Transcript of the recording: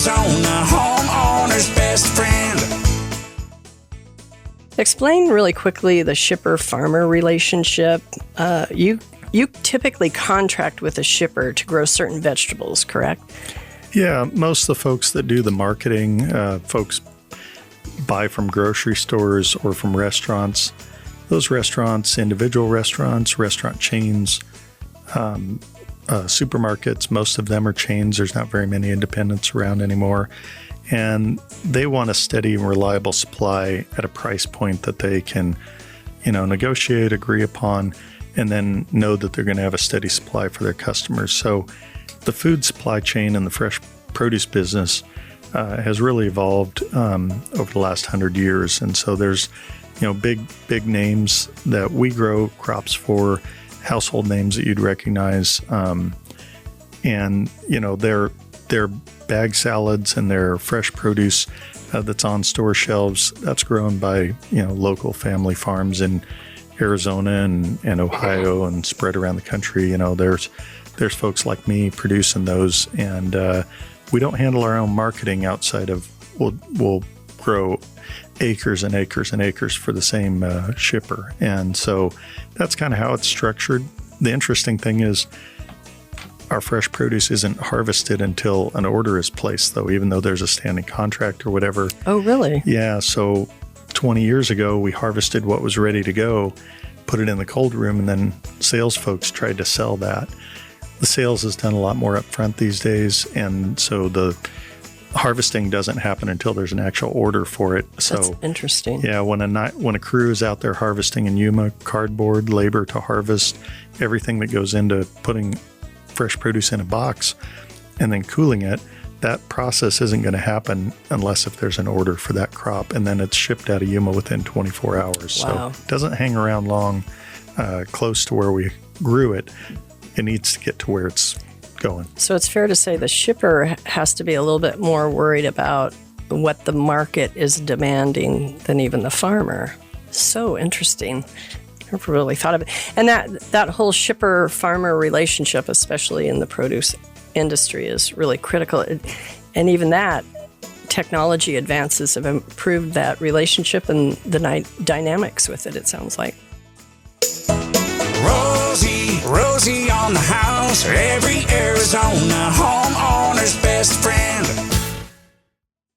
Arizona, homeowner's best friend. Explain really quickly the shipper-farmer relationship. You typically contract with a shipper to grow certain vegetables, correct? Yeah, most of the folks that do the marketing, folks buy from grocery stores or from restaurants. Those restaurants, individual restaurants, restaurant chains, supermarkets, most of them are chains. There's not very many independents around anymore. And they want a steady and reliable supply at a price point that they can, negotiate, agree upon, and then know that they're going to have a steady supply for their customers. So the food supply chain and the fresh produce business has really evolved over the last 100 years. And so there's, big names that we grow crops for, household names that you'd recognize. And, their bag salads and their fresh produce that's on store shelves, that's grown by, local family farms in Arizona and Ohio and spread around the country. There's folks like me producing those, and we don't handle our own marketing outside of we'll grow acres and acres and acres for the same shipper. And so that's kind of how it's structured. The interesting thing is our fresh produce isn't harvested until an order is placed, though, even though there's a standing contract or whatever. Oh, really? Yeah. So 20 years ago, we harvested what was ready to go, put it in the cold room, and then sales folks tried to sell that. The sales is done a lot more upfront these days, and so the harvesting doesn't happen until there's an actual order for it. So that's interesting. Yeah, when a crew is out there harvesting in Yuma, cardboard, labor to harvest, everything that goes into putting fresh produce in a box and then cooling it, that process isn't going to happen unless if there's an order for that crop, and then it's shipped out of Yuma within 24 hours. Wow. So it doesn't hang around long close to where we grew it. It needs to get to where it's going. So it's fair to say the shipper has to be a little bit more worried about what the market is demanding than even the farmer. So interesting. Never really thought of it. And that whole shipper-farmer relationship, especially in the produce industry, is really critical. And even that, technology advances have improved that relationship and the dynamics with it, it sounds like. Rosie on the house, every Arizona homeowner's best friend.